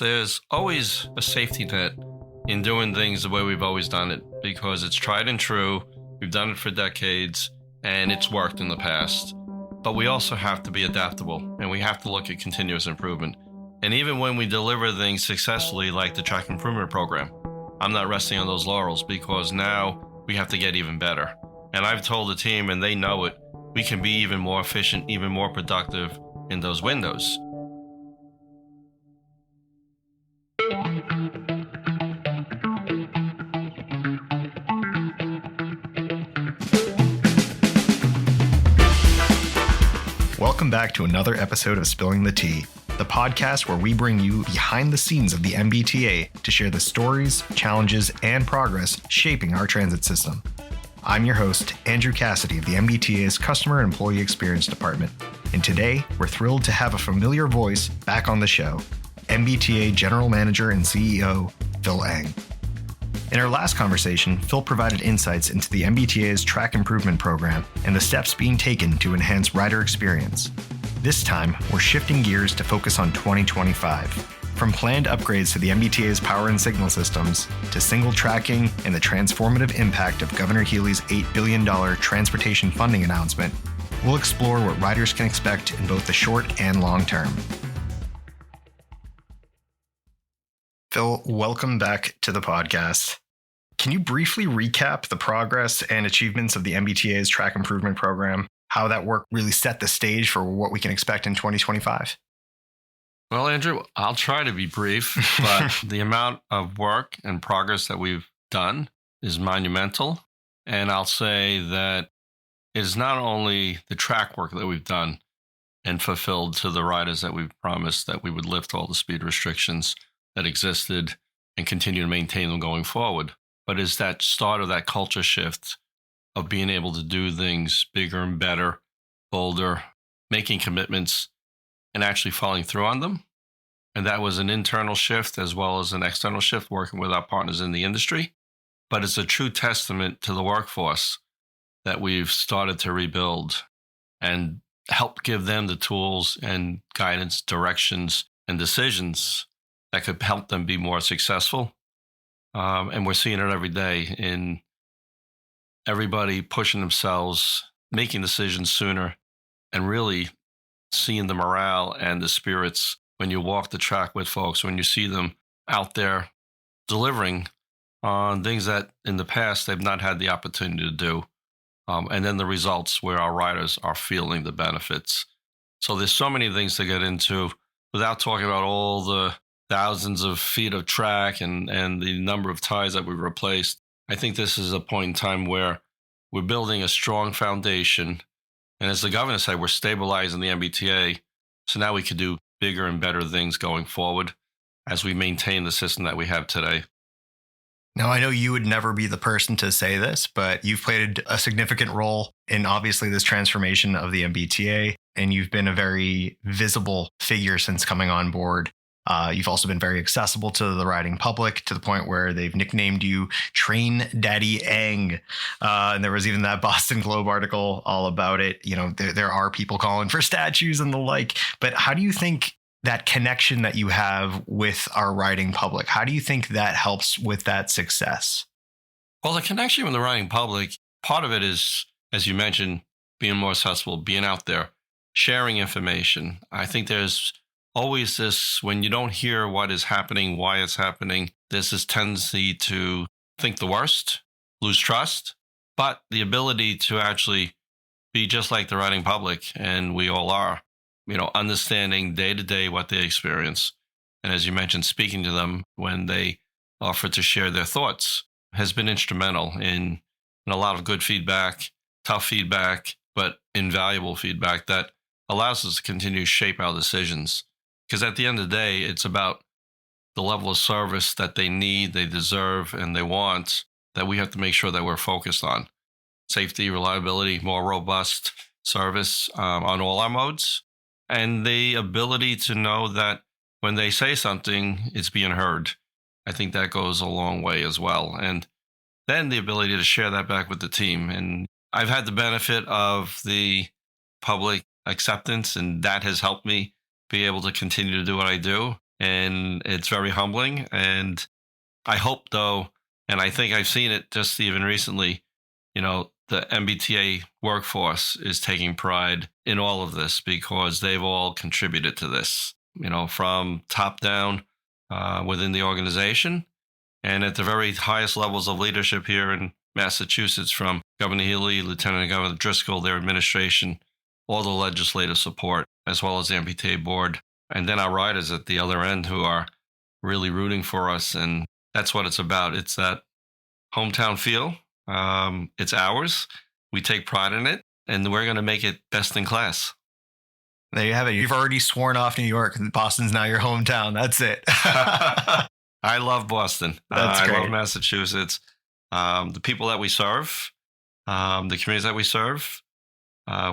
There's always a safety net in doing things the way we've always done it because it's tried and true. We've done it for decades and it's worked in the past. But we also have to be adaptable and we have to look at continuous improvement. And even when we deliver things successfully, like the track improvement program, I'm not resting on those laurels because now we have to get even better. And I've told the team, and they know it, we can be even more efficient, even more productive in those windows. Welcome back to another episode of Spilling the Tea, the podcast where we bring you behind the scenes of the MBTA to share the stories, challenges, and progress shaping our transit system. I'm your host, Andrew Cassidy of the MBTA's Customer and Employee Experience Department, and today we're thrilled to have a familiar voice back on the show, MBTA General Manager and CEO, Phil Eng. In our last conversation, Phil provided insights into the MBTA's track improvement program and the steps being taken to enhance rider experience. This time, we're shifting gears to focus on 2025. From planned upgrades to the MBTA's power and signal systems, to single tracking and the transformative impact of Governor Healey's $8 billion transportation funding announcement, we'll explore what riders can expect in both the short and long term. Phil, welcome back to the podcast. Can you briefly recap the progress and achievements of the MBTA's track improvement program, how that work really set the stage for what we can expect in 2025? Well, Andrew, I'll try to be brief, but the amount of work and progress that we've done is monumental. And I'll say that it is not only the track work that we've done and fulfilled to the riders that we've promised that we would lift all the speed restrictions that existed and continue to maintain them going forward, but is that start of that culture shift of being able to do things bigger and better, bolder, making commitments and actually following through on them. And that was an internal shift as well as an external shift working with our partners in the industry. But it's a true testament to the workforce that we've started to rebuild and help give them the tools and guidance, directions, and decisions that could help them be more successful. And we're seeing it every day in everybody pushing themselves, making decisions sooner, and really seeing the morale and the spirits when you walk the track with folks, when you see them out there delivering on things that in the past they've not had the opportunity to do. And then the results where our riders are feeling the benefits. So there's so many things to get into without talking about all the thousands of feet of track and the number of ties that we've replaced. I think this is a point in time where we're building a strong foundation. And as the governor said, we're stabilizing the MBTA. So now we can do bigger and better things going forward as we maintain the system that we have today. Now, I know you would never be the person to say this, but you've played a significant role in obviously this transformation of the MBTA, and you've been a very visible figure since coming on board. You've also been very accessible to the riding public to the point where they've nicknamed you Train Daddy Eng. And there was even that Boston Globe article all about it. You know, there are people calling for statues and the like. But how do you think that connection that you have with our riding public, how do you think that helps with that success? Well, the connection with the riding public, part of it is, as you mentioned, being more accessible, being out there, sharing information. I think there's always this, when you don't hear what is happening, why it's happening, there's this tendency to think the worst, lose trust, but the ability to actually be just like the riding public, and we all are, understanding day to day what they experience. And as you mentioned, speaking to them when they offer to share their thoughts has been instrumental in a lot of good feedback, tough feedback, but invaluable feedback that allows us to continue to shape our decisions. Because at the end of the day, it's about the level of service that they need, they deserve, and they want that we have to make sure that we're focused on. Safety, reliability, more robust service on all our modes, and the ability to know that when they say something, it's being heard. I think that goes a long way as well. And then the ability to share that back with the team. And I've had the benefit of the public acceptance, and that has helped me be able to continue to do what I do. and it's very humbling. And I hope, though, and I think I've seen it just even recently, the MBTA workforce is taking pride in all of this because they've all contributed to this, from top down within the organization and at the very highest levels of leadership here in Massachusetts, from Governor Healey, Lieutenant Governor Driscoll, their administration, all the legislative support, as well as the MBTA board, and then our riders at the other end who are really rooting for us. And that's what it's about. It's that hometown feel. It's ours. We take pride in it, and we're going to make it best in class. There you have it. You've already sworn off New York. Boston's now your hometown. That's it. I love Boston. That's great. I love Massachusetts. The people that we serve, the communities that we serve,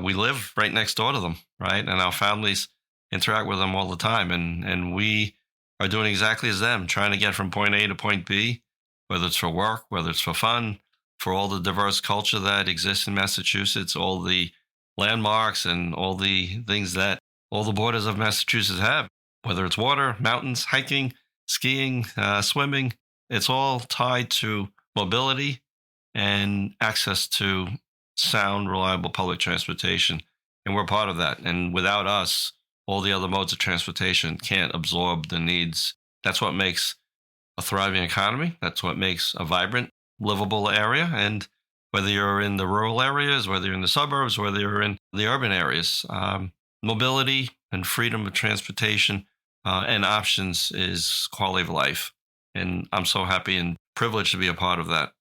we live right next door to them, right? And our families interact with them all the time. And we are doing exactly as them, trying to get from point A to point B, whether it's for work, whether it's for fun, for all the diverse culture that exists in Massachusetts, all the landmarks and all the things that all the borders of Massachusetts have, whether it's water, mountains, hiking, skiing, swimming. It's all tied to mobility and access to sound, reliable public transportation. And we're part of that. And without us, all the other modes of transportation can't absorb the needs. That's what makes a thriving economy. That's what makes a vibrant, livable area. And whether you're in the rural areas, whether you're in the suburbs, whether you're in the urban areas, mobility and freedom of transportation and options is quality of life. And I'm so happy and privileged to be a part of that.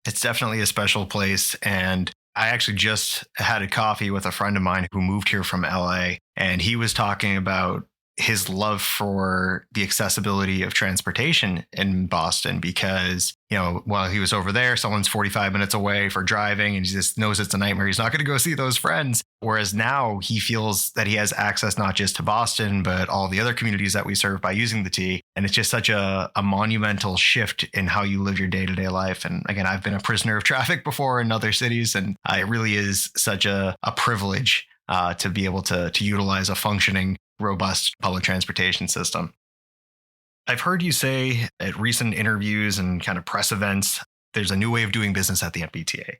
It's definitely a special place. And I actually just had a coffee with a friend of mine who moved here from LA, and he was talking about his love for the accessibility of transportation in Boston because, while he was over there, someone's 45 minutes away for driving and he just knows it's a nightmare. He's not going to go see those friends. Whereas now he feels that he has access not just to Boston, but all the other communities that we serve by using the T. And it's just such a monumental shift in how you live your day-to-day life. And again, I've been a prisoner of traffic before in other cities, and it really is such a privilege to be able to utilize a functioning, robust public transportation system. I've heard you say at recent interviews and kind of press events, there's a new way of doing business at the MBTA.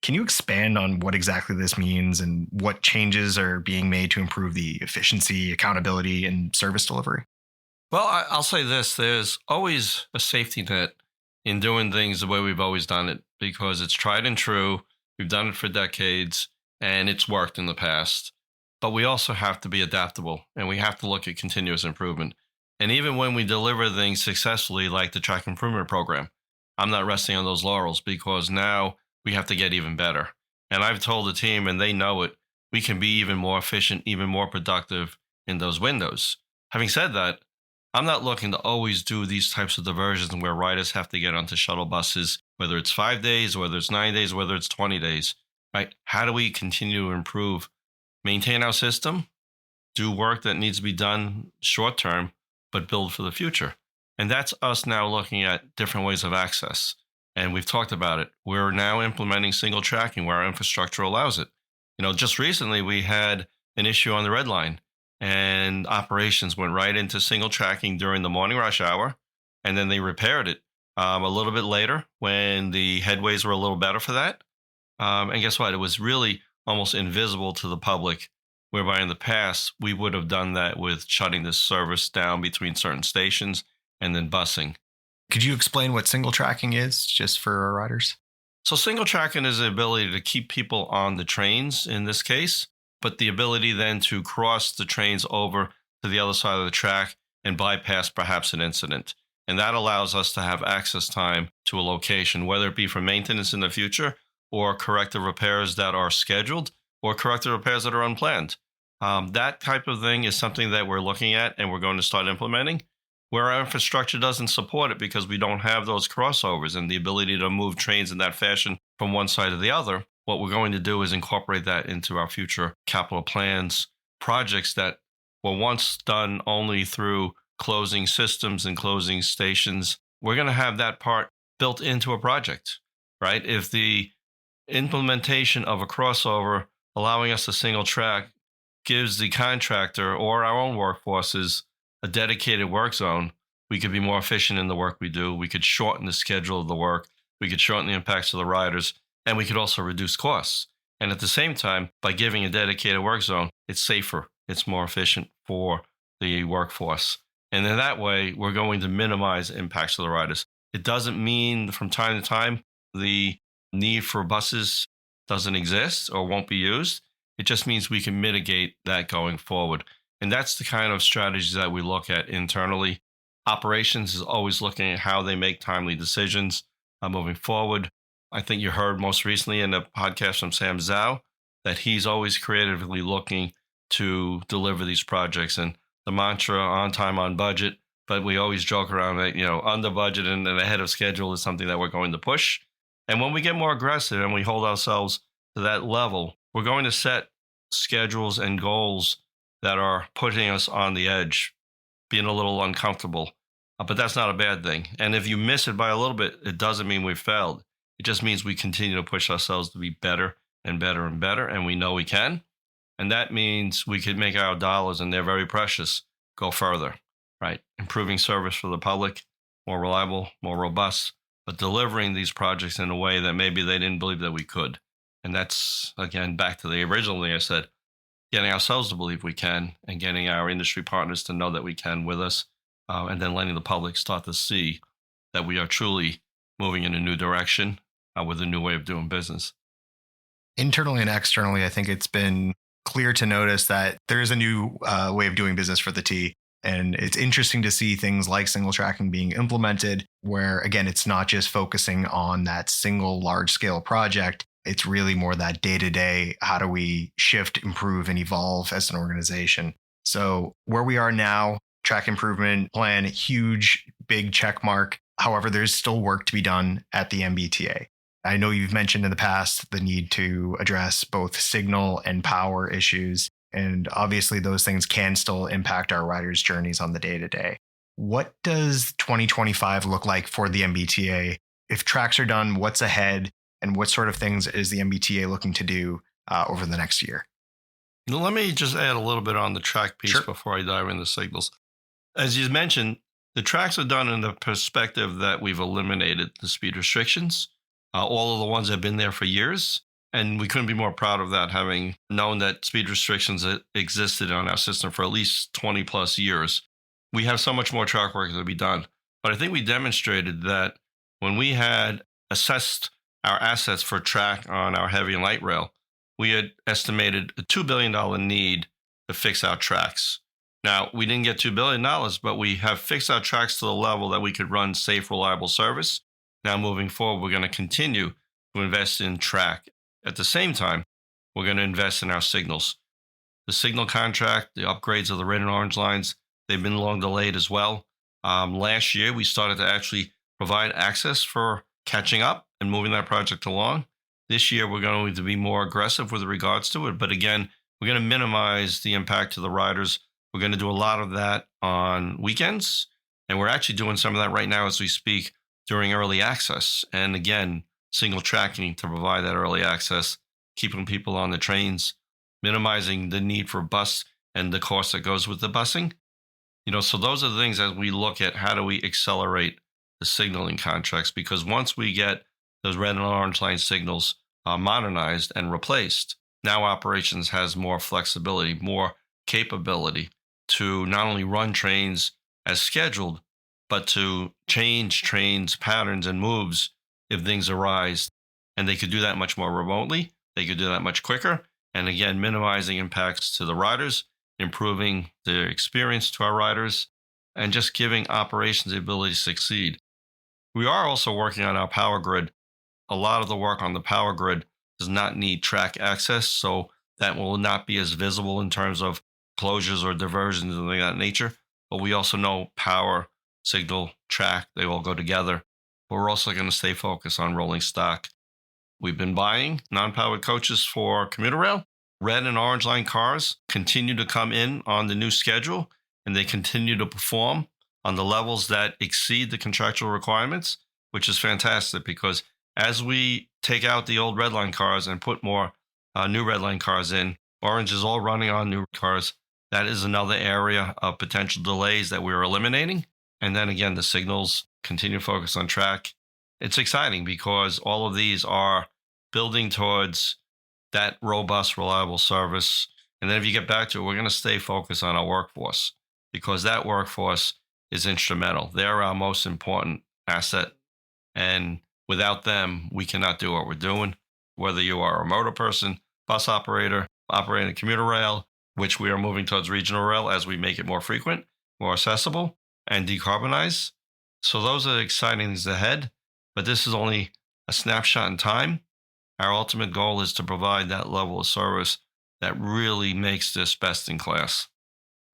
Can you expand on what exactly this means and what changes are being made to improve the efficiency, accountability, and service delivery? Well, I'll say this. There's always a safety net in doing things the way we've always done it because it's tried and true. We've done it for decades and it's worked in the past. But we also have to be adaptable and we have to look at continuous improvement. And even when we deliver things successfully, like the track improvement program, I'm not resting on those laurels because now we have to get even better. And I've told the team, and they know it, we can be even more efficient, even more productive in those windows. Having said that, I'm not looking to always do these types of diversions where riders have to get onto shuttle buses, whether it's 5 days, whether it's 9 days, whether it's 20 days, right? How do we continue to improve, maintain our system, do work that needs to be done short term, but build for the future? And that's us now looking at different ways of access. And we've talked about it. We're now implementing single tracking where our infrastructure allows it. Just recently we had an issue on the Red Line and operations went right into single tracking during the morning rush hour. And then they repaired it a little bit later when the headways were a little better for that. And guess what? It was really almost invisible to the public, whereby in the past, we would have done that with shutting the service down between certain stations and then busing. Could you explain what single tracking is just for our riders? So single tracking is the ability to keep people on the trains in this case, but the ability then to cross the trains over to the other side of the track and bypass perhaps an incident. And that allows us to have access time to a location, whether it be for maintenance in the future or corrective repairs that are scheduled or corrective repairs that are unplanned. That type of thing is something that we're looking at and we're going to start implementing. Where our infrastructure doesn't support it because we don't have those crossovers and the ability to move trains in that fashion from one side to the other, what we're going to do is incorporate that into our future capital plans, projects that were once done only through closing systems and closing stations. We're going to have that part built into a project, right? If the implementation of a crossover allowing us a single track gives the contractor or our own workforces a dedicated work zone, we could be more efficient in the work we do. We could shorten the schedule of the work. We could shorten the impacts to the riders, and we could also reduce costs. And at the same time, by giving a dedicated work zone, it's safer. It's more efficient for the workforce. And in that way, we're going to minimize impacts to the riders. It doesn't mean from time to time the need for buses doesn't exist or won't be used. It just means we can mitigate that going forward. And that's the kind of strategies that we look at internally. Operations is always looking at how they make timely decisions moving forward. I think you heard most recently in the podcast from Sam Zhao that he's always creatively looking to deliver these projects. And the mantra, on time, on budget, but we always joke around that, under budget and ahead of schedule is something that we're going to push. And when we get more aggressive and we hold ourselves to that level, we're going to set schedules and goals that are putting us on the edge, being a little uncomfortable. But that's not a bad thing. And if you miss it by a little bit, it doesn't mean we've failed. It just means we continue to push ourselves to be better and better and better, and we know we can. And that means we could make our dollars, and they're very precious, go further, right? Improving service for the public, more reliable, more robust, but delivering these projects in a way that maybe they didn't believe that we could. And that's, again, back to the original thing I said, getting ourselves to believe we can and getting our industry partners to know that we can with us, and then letting the public start to see that we are truly moving in a new direction with a new way of doing business. Internally and externally, I think it's been clear to notice that there is a new way of doing business for the T. And it's interesting to see things like single tracking being implemented, where, again, it's not just focusing on that single large scale project. It's really more that day to day. How do we shift, improve, and evolve as an organization? So where we are now, track improvement plan, huge, big check mark. However, there's still work to be done at the MBTA. I know you've mentioned in the past the need to address both signal and power issues. And obviously those things can still impact our riders' journeys on the day to day. What does 2025 look like for the MBTA? If tracks are done, what's ahead? And what sort of things is the MBTA looking to do over the next year? Let me just add a little bit on the track piece before I dive into signals. As you mentioned, the tracks are done in the perspective that we've eliminated the speed restrictions. All of the ones that have been there for years. And we couldn't be more proud of that, having known that speed restrictions existed on our system for at least 20 plus years. We have so much more track work to be done. But I think we demonstrated that when we had assessed our assets for track on our heavy and light rail, we had estimated a $2 billion need to fix our tracks. Now, we didn't get $2 billion, but we have fixed our tracks to the level that we could run safe, reliable service. Now, moving forward, we're going to continue to invest in track. At the same time, we're going to invest in our signals. The signal contract, the upgrades of the red and orange lines, they've been long delayed as well. Last year, we started to actually provide access for catching up and moving that project along. This year, we're going to be more aggressive with regards to it. But again, we're going to minimize the impact to the riders. We're going to do a lot of that on weekends. And we're actually doing some of that right now as we speak during early access. And again, single tracking to provide that early access, keeping people on the trains, minimizing the need for bus and the cost that goes with the busing. So those are the things as we look at how do we accelerate the signaling contracts, because once we get those red and orange line signals modernized and replaced, now operations has more flexibility, more capability to not only run trains as scheduled, but to change trains, patterns, and moves if things arise. And they could do that much more remotely. They could do that much quicker. And again, minimizing impacts to the riders, improving the experience to our riders, and just giving operations the ability to succeed. We are also working on our power grid. A lot of the work on the power grid does not need track access, so that will not be as visible in terms of closures or diversions and things of that nature. But we also know power, signal, track, they all go together. But we're also going to stay focused on rolling stock. We've been buying non-powered coaches for commuter rail. Red and orange line cars continue to come in on the new schedule, and they continue to perform on the levels that exceed the contractual requirements, which is fantastic because as we take out the old red line cars and put more new red line cars in, orange is all running on new cars. That is another area of potential delays that we're eliminating. And then again, the signals continue to focus on track. It's exciting because all of these are building towards that robust, reliable service. And then if you get back to it, we're going to stay focused on our workforce because that workforce is instrumental. They're our most important asset. And without them, we cannot do what we're doing. Whether you are a motor person, bus operator, operating a commuter rail, which we are moving towards regional rail as we make it more frequent, more accessible, and decarbonize. So those are the exciting things ahead. But this is only a snapshot in time. Our ultimate goal is to provide that level of service that really makes this best in class.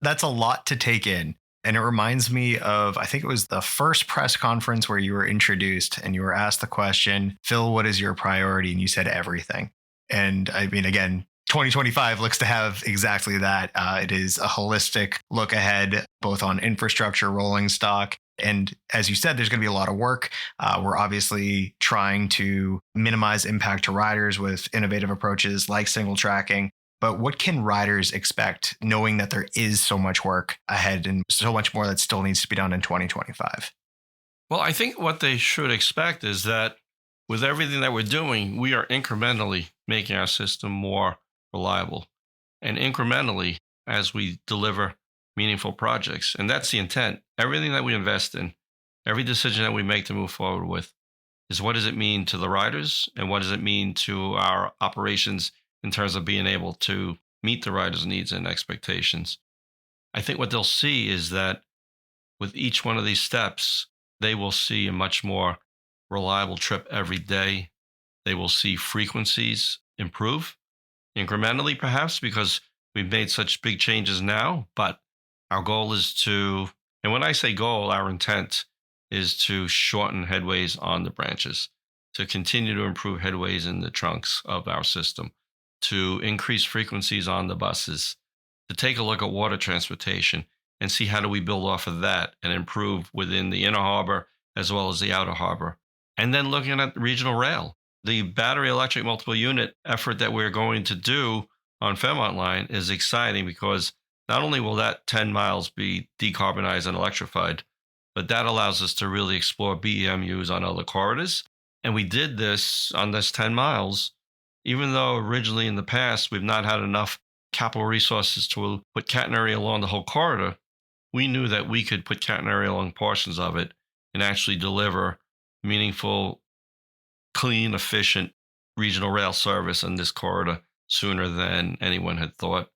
That's a lot to take in. And it reminds me of, I think it was the first press conference where you were introduced and you were asked the question, Phil, what is your priority? And you said everything. And I mean, again, 2025 looks to have exactly that. It is a holistic look ahead, both on infrastructure, rolling stock. And as you said, there's going to be a lot of work. We're obviously trying to minimize impact to riders with innovative approaches like single tracking. But what can riders expect knowing that there is so much work ahead and so much more that still needs to be done in 2025? Well, I think what they should expect is that with everything that we're doing, we are incrementally making our system more reliable and incrementally as we deliver meaningful projects. And that's the intent. Everything that we invest in, every decision that we make to move forward with is what does it mean to the riders and what does it mean to our operations in terms of being able to meet the riders' needs and expectations. I think what they'll see is that with each one of these steps, they will see a much more reliable trip every day. They will see frequencies improve incrementally, perhaps, because we've made such big changes now. But our goal is to, and when I say goal, our intent is to shorten headways on the branches, to continue to improve headways in the trunks of our system, to increase frequencies on the buses, to take a look at water transportation and see how do we build off of that and improve within the inner harbor as well as the outer harbor. And then looking at regional rail, the battery electric multiple unit effort that we're going to do on Fairmont Line is exciting because not only will that 10 miles be decarbonized and electrified, but that allows us to really explore BEMUs on other corridors. And we did this on this 10 miles even though originally in the past we've not had enough capital resources to put catenary along the whole corridor, we knew that we could put catenary along portions of it and actually deliver meaningful, clean, efficient regional rail service in this corridor sooner than anyone had thought.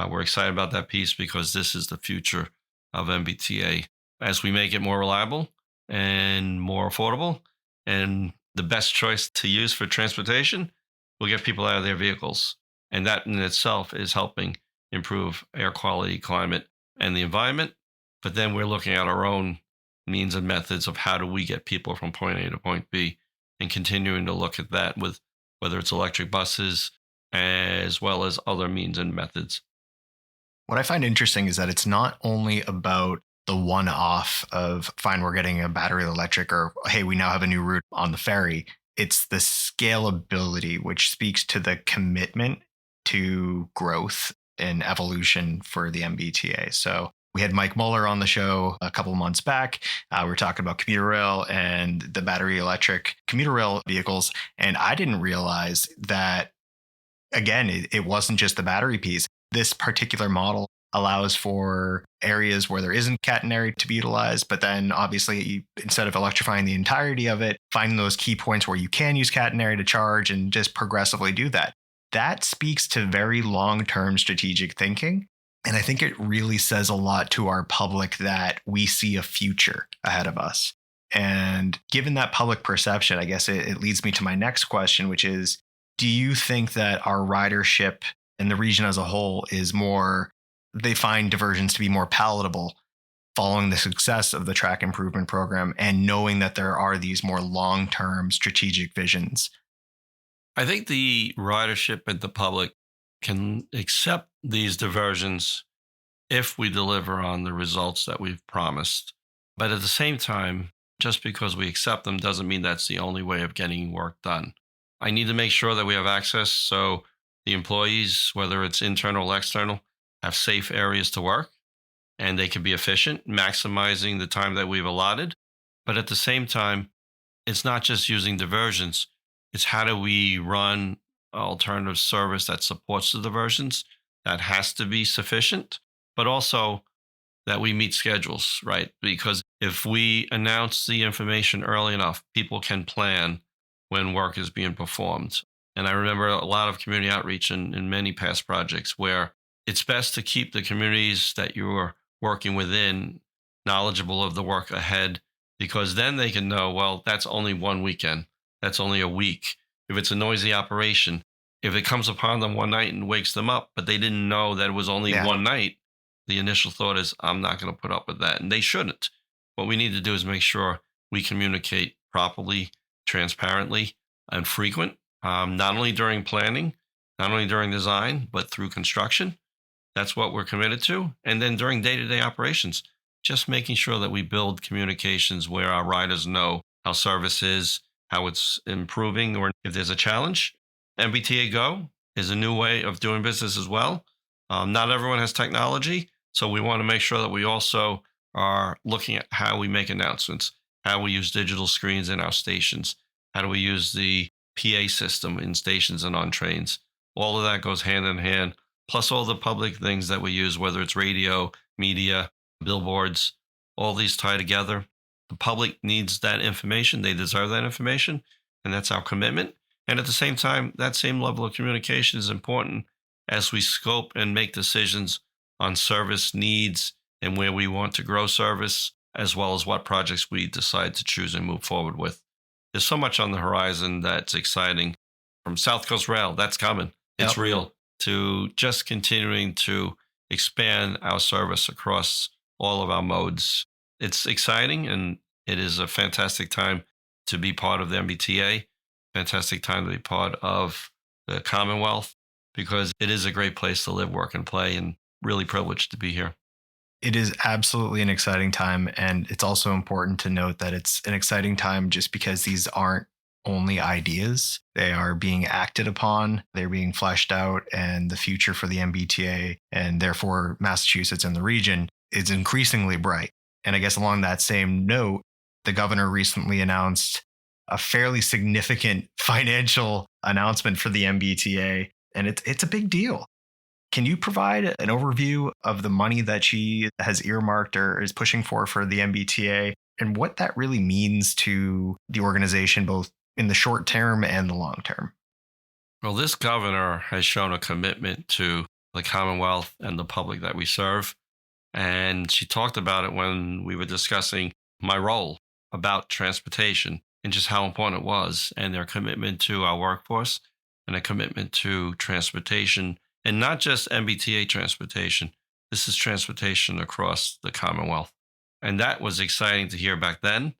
We're excited about that piece because this is the future of MBTA as we make it more reliable and more affordable and the best choice to use for transportation will get people out of their vehicles. And that in itself is helping improve air quality, climate, and the environment. But then we're looking at our own means and methods of how do we get people from point A to point B and continuing to look at that with whether it's electric buses as well as other means and methods. What I find interesting is that it's not only about the one-off of, fine, we're getting a battery electric, or, hey, we now have a new route on the ferry. It's the scalability, which speaks to the commitment to growth and evolution for the MBTA. So we had Mike Muller on the show a couple of months back. We were talking about commuter rail and the battery electric commuter rail vehicles. And I didn't realize that, again, it wasn't just the battery piece. This particular model allows for areas where there isn't catenary to be utilized, but then obviously instead of electrifying the entirety of it, finding those key points where you can use catenary to charge and just progressively do that. That speaks to very long-term strategic thinking. And I think it really says a lot to our public that we see a future ahead of us. And given that public perception, I guess it leads me to my next question, which is, do you think that our ridership in the region as a whole is more, they find diversions to be more palatable following the success of the track improvement program and knowing that there are these more long-term strategic visions? I think the ridership and the public can accept these diversions if we deliver on the results that we've promised. But at the same time, just because we accept them doesn't mean that's the only way of getting work done. I need to make sure that we have access so the employees, whether it's internal or external, have safe areas to work, and they can be efficient, maximizing the time that we've allotted. But at the same time, it's not just using diversions, it's how do we run alternative service that supports the diversions. That has to be sufficient, but also that we meet schedules, right? Because if we announce the information early enough, people can plan when work is being performed. And I remember a lot of community outreach in many past projects where it's best to keep the communities that you're working within knowledgeable of the work ahead, because then they can know, well, that's only one weekend. That's only a week. If it's a noisy operation, if it comes upon them one night and wakes them up, but they didn't know that it was only one night, the initial thought is, I'm not going to put up with that. And they shouldn't. What we need to do is make sure we communicate properly, transparently, and frequent, not only during planning, not only during design, but through construction. That's what we're committed to. And then during day-to-day operations, just making sure that we build communications where our riders know how service is, how it's improving, or if there's a challenge. MBTA Go is a new way of doing business as well. Not everyone has technology, so we want to make sure that we also are looking at how we make announcements, how we use digital screens in our stations, how do we use the PA system in stations and on trains. All of that goes hand in hand, plus all the public things that we use, whether it's radio, media, billboards, all these tie together. The public needs that information. They deserve that information, and that's our commitment. And at the same time, that same level of communication is important as we scope and make decisions on service needs and where we want to grow service, as well as what projects we decide to choose and move forward with. There's so much on the horizon that's exciting. From South Coast Rail, that's coming. It's real. To just continuing to expand our service across all of our modes. It's exciting, and it is a fantastic time to be part of the MBTA, fantastic time to be part of the Commonwealth, because it is a great place to live, work, and play, and really privileged to be here. It is absolutely an exciting time. And it's also important to note that it's an exciting time just because these aren't only ideas. They are being acted upon. They're being fleshed out. And the future for the MBTA and therefore Massachusetts and the region is increasingly bright. And I guess along that same note, the governor recently announced a fairly significant financial announcement for the MBTA. And it's a big deal. Can you provide an overview of the money that she has earmarked or is pushing for the MBTA and what that really means to the organization, both in the short term and the long term? Well, this governor has shown a commitment to the Commonwealth and the public that we serve. And she talked about it when we were discussing my role about transportation and just how important it was, and their commitment to our workforce and a commitment to transportation. And not just MBTA transportation. This is transportation across the Commonwealth. And that was exciting to hear back then.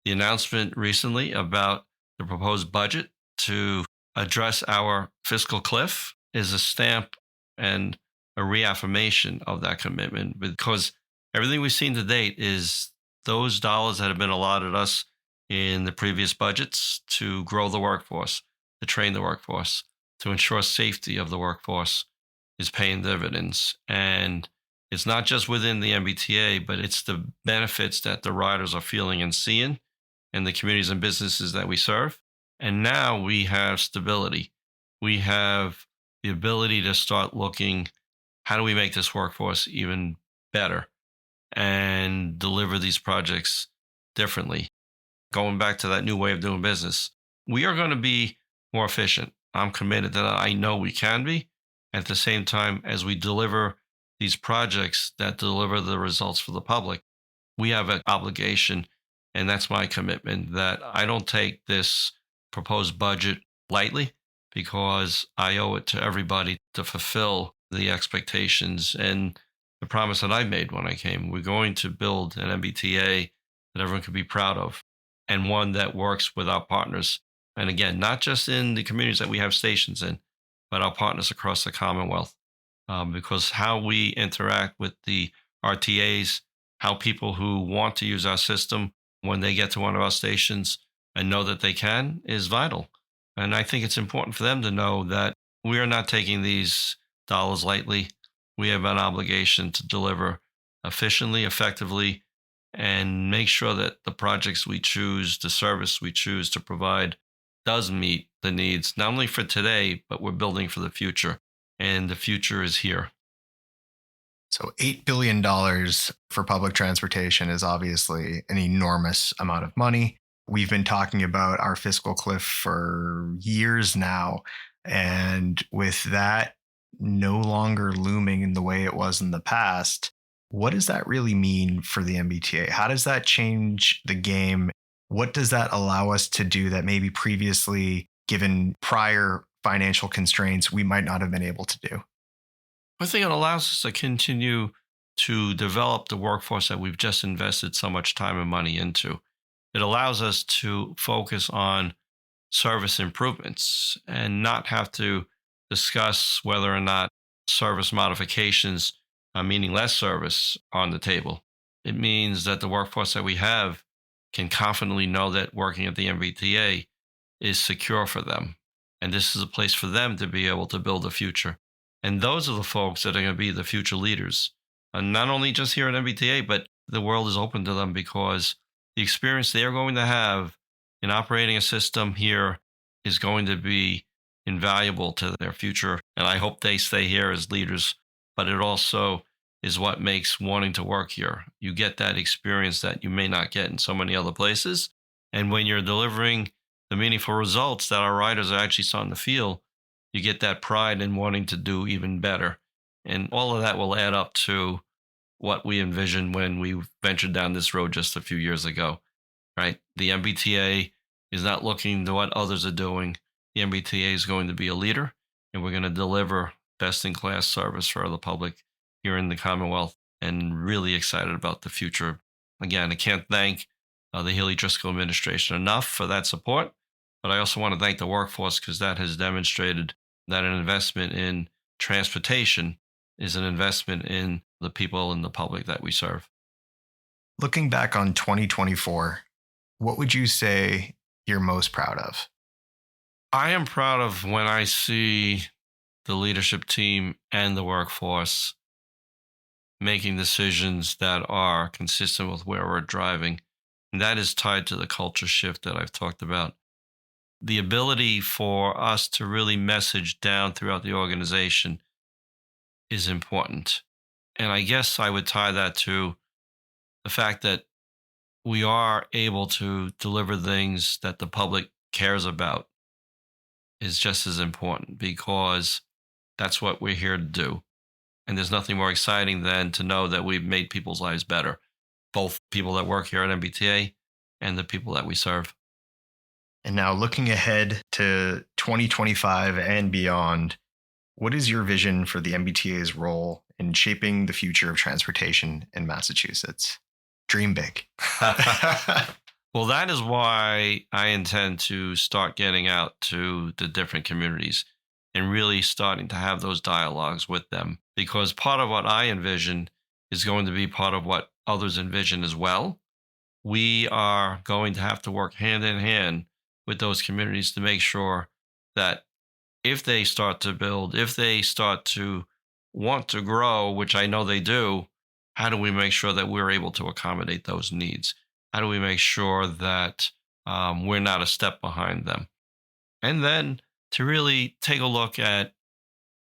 The announcement recently about the proposed budget to address our fiscal cliff is a stamp and a reaffirmation of that commitment, because everything we've seen to date is those dollars that have been allotted us in the previous budgets to grow the workforce, to train the workforce, to ensure safety of the workforce is paying dividends. And it's not just within the MBTA, but it's the benefits that the riders are feeling and seeing in the communities and businesses that we serve. And now we have stability. We have the ability to start looking, how do we make this workforce even better and deliver these projects differently? Going back to that new way of doing business, we are going to be more efficient. I'm committed that I know we can be. At the same time, as we deliver these projects that deliver the results for the public, we have an obligation, and that's my commitment, that I don't take this proposed budget lightly, because I owe it to everybody to fulfill the expectations and the promise that I made when I came. We're going to build an MBTA that everyone can be proud of, and one that works with our partners. And again, not just in the communities that we have stations in, but our partners across the Commonwealth. Because how we interact with the RTAs, how people who want to use our system, when they get to one of our stations and know that they can, is vital. And I think it's important for them to know that we are not taking these dollars lightly. we have an obligation to deliver efficiently, effectively, and make sure that the projects we choose, the service we choose to provide does meet the needs, not only for today, but we're building for the future. And the future is here. So $8 billion for public transportation is obviously an enormous amount of money. We've been talking about our fiscal cliff for years now. And with that no longer looming in the way it was in the past, what does that really mean for the MBTA? How does that change the game? What does that allow us to do that maybe previously, given prior financial constraints, we might not have been able to do? I think it allows us to continue to develop the workforce that we've just invested so much time and money into. It allows us to focus on service improvements and not have to discuss whether or not service modifications, meaning less service, are on the table. It means that the workforce that we have can confidently know that working at the MBTA is secure for them. And this is a place for them to be able to build a future. And those are the folks that are going to be the future leaders. And not only just here at MBTA, but the world is open to them because the experience they're going to have in operating a system here is going to be invaluable to their future. And I hope they stay here as leaders, but it also is what makes wanting to work here. You get that experience that you may not get in so many other places. And when you're delivering the meaningful results that our riders are actually starting to feel, you get that pride in wanting to do even better. And all of that will add up to what we envisioned when we ventured down this road just a few years ago, right? The MBTA is not looking to what others are doing. The MBTA is going to be a leader, and we're going to deliver best-in-class service for the public here in the Commonwealth, and really excited about the future. Again, I can't thank the Healey Driscoll administration enough for that support, but I also want to thank the workforce because that has demonstrated that an investment in transportation is an investment in the people and the public that we serve. Looking back on 2024, what would you say you're most proud of? I am proud of when I see the leadership team and the workforce making decisions that are consistent with where we're driving. And that is tied to the culture shift that I've talked about. The ability for us to really message down throughout the organization is important. And I guess I would tie that to the fact that we are able to deliver things that the public cares about is just as important because that's what we're here to do. And there's nothing more exciting than to know that we've made people's lives better, both people that work here at MBTA and the people that we serve. And now looking ahead to 2025 and beyond, what is your vision for the MBTA's role in shaping the future of transportation in Massachusetts? Dream big. Well, that is why I intend to start getting out to the different communities and really starting to have those dialogues with them. Because part of what I envision is going to be part of what others envision as well. We are going to have to work hand in hand with those communities to make sure that if they start to build, if they start to want to grow, which I know they do, how do we make sure that we're able to accommodate those needs? How do we make sure that we're not a step behind them? And then to really take a look at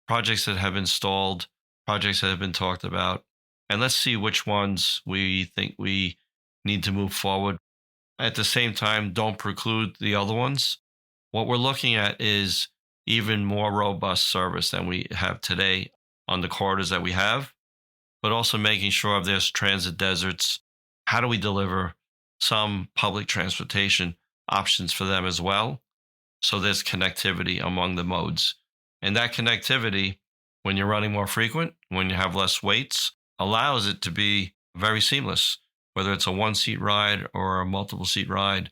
projects that have been stalled, projects that have been talked about, and let's see which ones we think we need to move forward. At the same time, don't preclude the other ones. What we're looking at is even more robust service than we have today on the corridors that we have, but also making sure if there's transit deserts, how do we deliver some public transportation options for them as well? So there's connectivity among the modes. And that connectivity, when you're running more frequent, when you have less waits, allows it to be very seamless, whether it's a one-seat ride or a multiple-seat ride.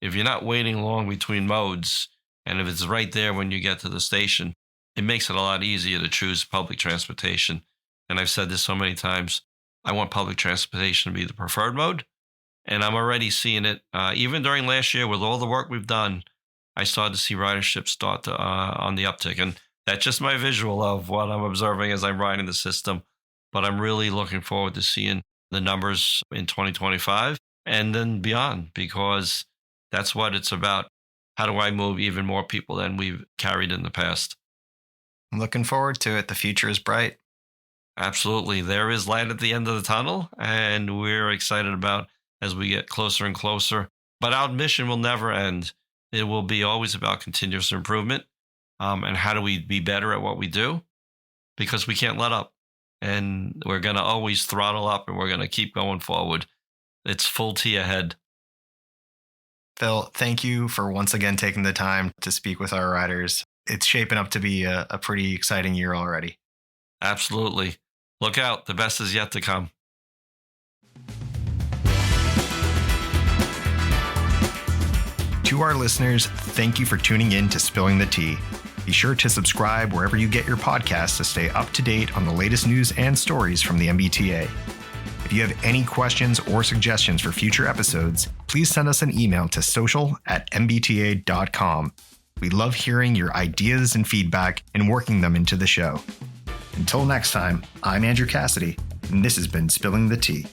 If you're not waiting long between modes, and if it's right there when you get to the station, it makes it a lot easier to choose public transportation. And I've said this so many times, I want public transportation to be the preferred mode. And I'm already seeing it. Even during last year, with all the work we've done, I started to see ridership start to, on the uptick. And That's just my visual of what I'm observing as I'm riding the system. But I'm really looking forward to seeing the numbers in 2025 and then beyond, because that's what it's about. How do I move even more people than we've carried in the past? I'm looking forward to it. The future is bright. Absolutely. There is light at the end of the tunnel, and we're excited about as we get closer and closer. But our mission will never end. It will be always about continuous improvement. And how do we be better at what we do? Because we can't let up. And we're going to always throttle up, and we're going to keep going forward. It's full T ahead. Phil, thank you for once again taking the time to speak with our riders. It's shaping up to be a pretty exciting year already. Absolutely. Look out. The best is yet to come. To our listeners, thank you for tuning in to Spilling the Tea. Be sure to subscribe wherever you get your podcasts to stay up to date on the latest news and stories from the MBTA. If you have any questions or suggestions for future episodes, please send us an email to social@mbta.com. We love hearing your ideas and feedback and working them into the show. Until next time, I'm Andrew Cassidy, and this has been Spilling the Tea.